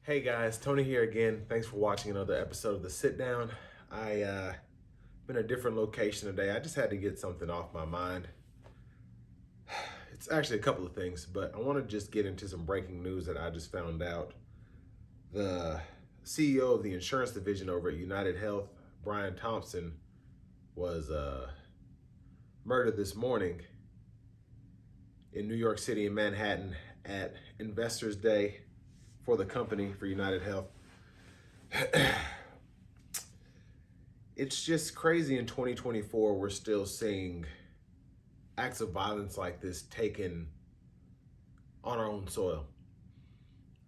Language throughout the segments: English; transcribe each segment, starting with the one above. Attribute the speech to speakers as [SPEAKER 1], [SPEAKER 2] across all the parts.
[SPEAKER 1] Hey guys, Tony here again. Thanks for watching another episode of the Sit Down. I been in a different location today. I just had to get something off my mind. It's actually a couple of things, but I want to just get into some breaking news that I just found out. The CEO of the insurance division over at UnitedHealth, Brian Thompson, was murdered this morning in New York City and Manhattan at Investors Day for the company, for UnitedHealth. It's just crazy in 2024 we're still seeing acts of violence like this taken on our own soil.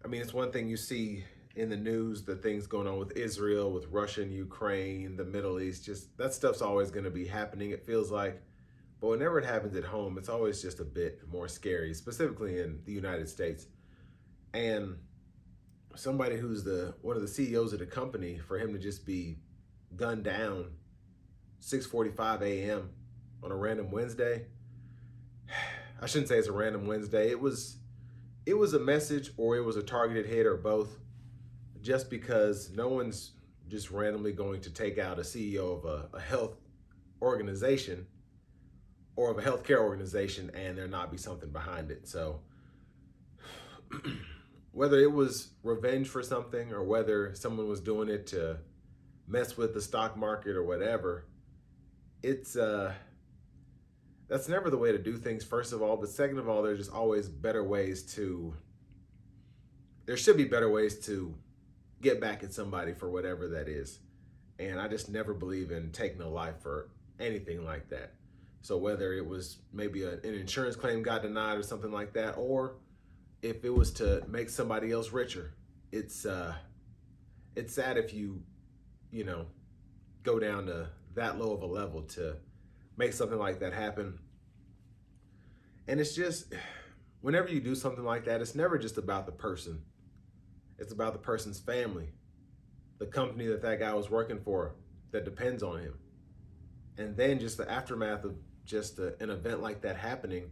[SPEAKER 1] I mean, it's one thing you see in the news, the things going on with Israel, with Russia and Ukraine, the Middle East, just that stuff's always going to be happening, it feels like. But whenever it happens at home, it's always just a bit more scary, specifically in the United States. And somebody who's one of the CEOs of the company, for him to just be gunned down 6:45 a.m. on a random Wednesday. I shouldn't say it's a random Wednesday. It was a message, or it was a targeted hit, or both, just because no one's just randomly going to take out a CEO of a health organization or of a healthcare organization and there not be something behind it. So whether it was revenge for something or whether someone was doing it to mess with the stock market or whatever, it's that's never the way to do things, first of all. But second of all, there's just always better ways there should be better ways to get back at somebody for whatever that is. And I just never believe in taking a life for anything like that. So whether it was maybe an insurance claim got denied or something like that, or if it was to make somebody else richer, it's sad if you go down to that low of a level to make something like that happen. And it's just, whenever you do something like that, it's never just about the person. It's about the person's family, the company that guy was working for that depends on him. And then just the aftermath of just an event like that happening.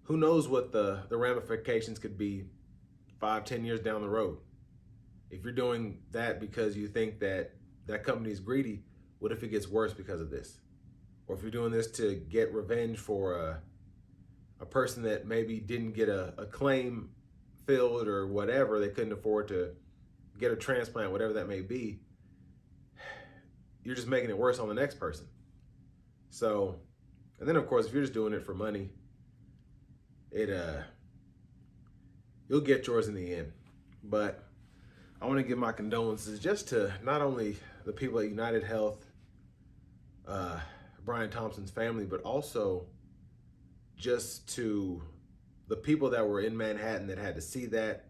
[SPEAKER 1] Who knows what the ramifications could be 5-10 years down the road. If you're doing that because you think that company is greedy, what if it gets worse because of this? Or if you're doing this to get revenge for a person that maybe didn't get a claim filled or whatever, they couldn't afford to get a transplant, whatever that may be, you're just making it worse on the next person. So, and then of course, if you're just doing it for money, you'll get yours in the end. But I want to give my condolences just to not only the people at UnitedHealth, Brian Thompson's family, but also just to the people that were in Manhattan that had to see that,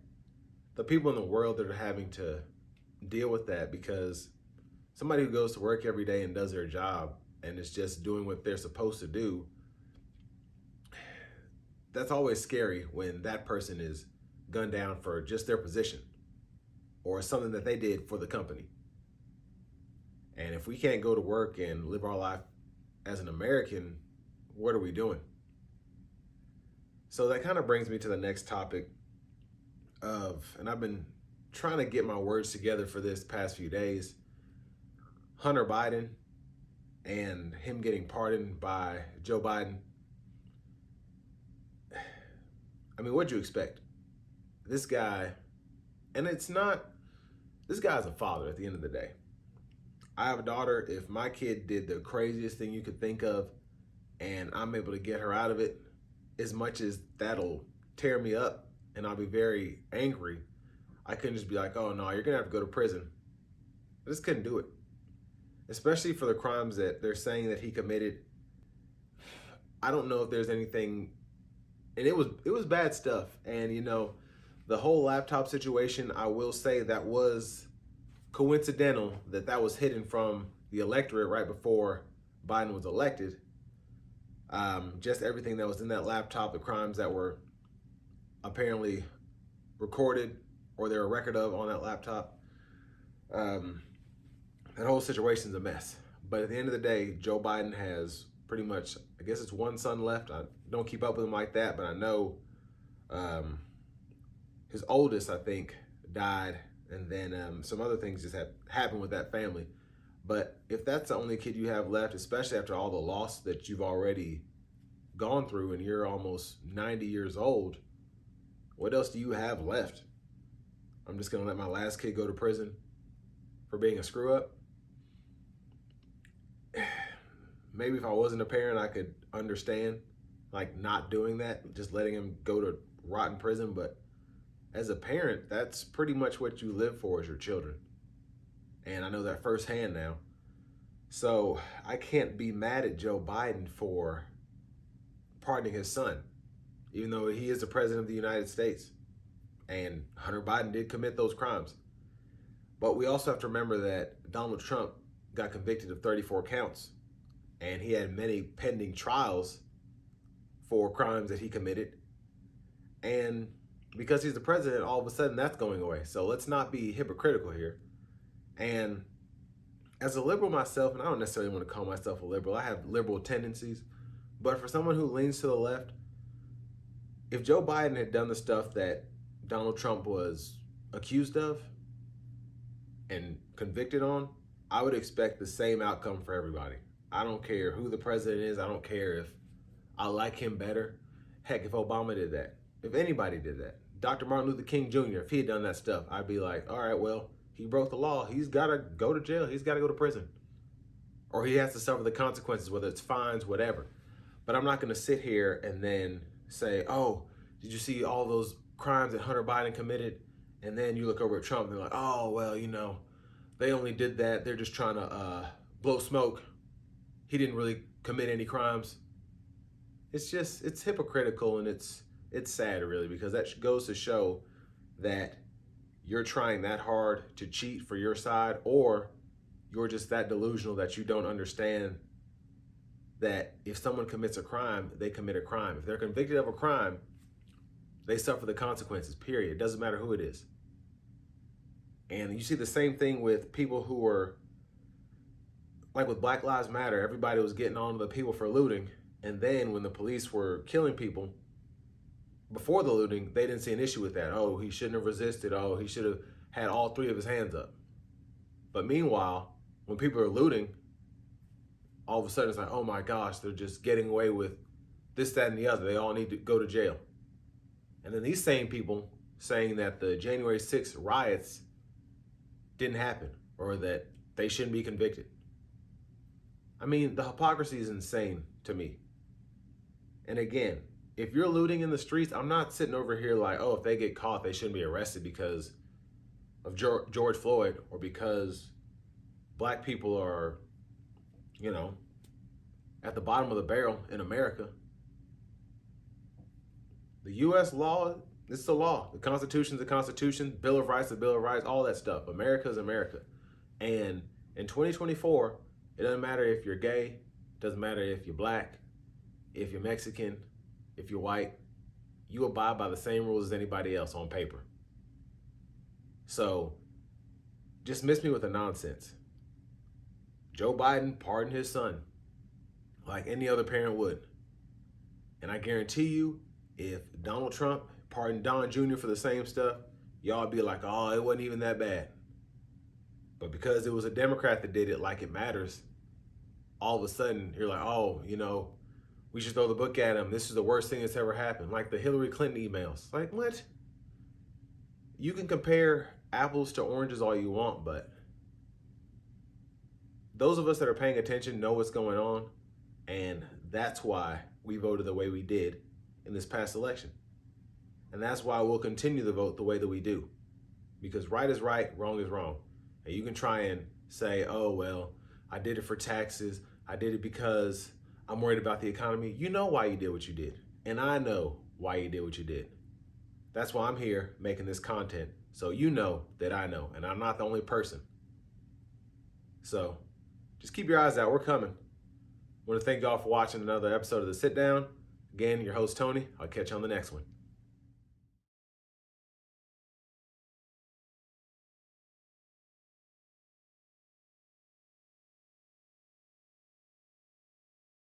[SPEAKER 1] the people in the world that are having to deal with that, because somebody who goes to work every day and does their job and is just doing what they're supposed to do, that's always scary when that person is gunned down for just their position or something that they did for the company. And if we can't go to work and live our life as an American, what are we doing? So that kind of brings me to the next topic and I've been trying to get my words together for this past few days, Hunter Biden and him getting pardoned by Joe Biden. I mean, what'd you expect? This guy, and this guy's a father at the end of the day. I have a daughter. If my kid did the craziest thing you could think of and I'm able to get her out of it, as much as that'll tear me up and I'll be very angry, I couldn't just be like, oh no, you're gonna have to go to prison. I just couldn't do it. Especially for the crimes that they're saying that he committed. I don't know if there's anything, and it was bad stuff. And the whole laptop situation, I will say that was coincidental that was hidden from the electorate right before Biden was elected. Just everything that was in that laptop, the crimes that were apparently recorded or they're a record of on that laptop. That whole situation's a mess. But at the end of the day, Joe Biden has pretty much, I guess it's one son left. I don't keep up with him like that, but I know his oldest, I think, died, and then some other things just happened with that family. But if that's the only kid you have left, especially after all the loss that you've already gone through and you're almost 90 years old, what else do you have left? I'm just gonna let my last kid go to prison for being a screw up? Maybe if I wasn't a parent, I could understand like not doing that, just letting him go to rot in prison. But as a parent, that's pretty much what you live for, is your children. And I know that firsthand now. So I can't be mad at Joe Biden for pardoning his son, even though he is the president of the United States. And Hunter Biden did commit those crimes. But we also have to remember that Donald Trump got convicted of 34 counts, and he had many pending trials for crimes that he committed. And because he's the president, all of a sudden that's going away. So let's not be hypocritical here. And as a liberal myself, and I don't necessarily want to call myself a liberal, I have liberal tendencies, but for someone who leans to the left, if Joe Biden had done the stuff that Donald Trump was accused of and convicted on, I would expect the same outcome for everybody. I don't care who the president is. I don't care if I like him better. Heck, if Obama did that, if anybody did that, Dr. Martin Luther King Jr., if he had done that stuff, I'd be like, all right, well, he broke the law. He's got to go to jail. He's got to go to prison. Or he has to suffer the consequences, whether it's fines, whatever. But I'm not going to sit here and then say, oh, did you see all those crimes that Hunter Biden committed? And then you look over at Trump and they're like, oh, well, you know, they only did that. They're just trying to blow smoke. He didn't really commit any crimes. It's hypocritical, and it's sad, really, because that goes to show that you're trying that hard to cheat for your side, or you're just that delusional that you don't understand that if someone commits a crime, they commit a crime. If they're convicted of a crime, they suffer the consequences, period. It doesn't matter who it is. And you see the same thing with people who are, like with Black Lives Matter, everybody was getting on to the people for looting. And then when the police were killing people before the looting, they didn't see an issue with that. Oh, he shouldn't have resisted. Oh, he should have had all three of his hands up. But meanwhile, when people are looting, all of a sudden it's like, oh my gosh, they're just getting away with this, that, and the other. They all need to go to jail. And then these same people saying that the January 6th riots didn't happen, or that they shouldn't be convicted. I mean, the hypocrisy is insane to me. And again, if you're looting in the streets, I'm not sitting over here like, oh, if they get caught, they shouldn't be arrested because of George Floyd, or because black people are, you know, at the bottom of the barrel in America. The U.S. law, it's the law. The Constitution's the Constitution. Bill of Rights, the Bill of Rights, all that stuff. America's America. And in 2024, it doesn't matter if you're gay. It doesn't matter if you're black, if you're Mexican, if you're white. You abide by the same rules as anybody else on paper. So dismiss me with the nonsense. Joe Biden pardoned his son like any other parent would. And I guarantee you, if Donald Trump pardoned Don Jr. for the same stuff, y'all would be like, oh, it wasn't even that bad. But because it was a Democrat that did it, like it matters, all of a sudden you're like, oh, you know, we should throw the book at him. This is the worst thing that's ever happened. Like the Hillary Clinton emails. Like, what? You can compare apples to oranges all you want, but those of us that are paying attention know what's going on, and that's why we voted the way we did in this past election. And that's why we'll continue to vote the way that we do. Because right is right, wrong is wrong. And you can try and say, oh, well, I did it for taxes. I did it because I'm worried about the economy. You know why you did what you did. And I know why you did what you did. That's why I'm here making this content. So you know that I know, and I'm not the only person. So just keep your eyes out. We're coming. I want to thank y'all for watching another episode of the Sit Down. Again, your host, Tony. I'll catch you on the next one.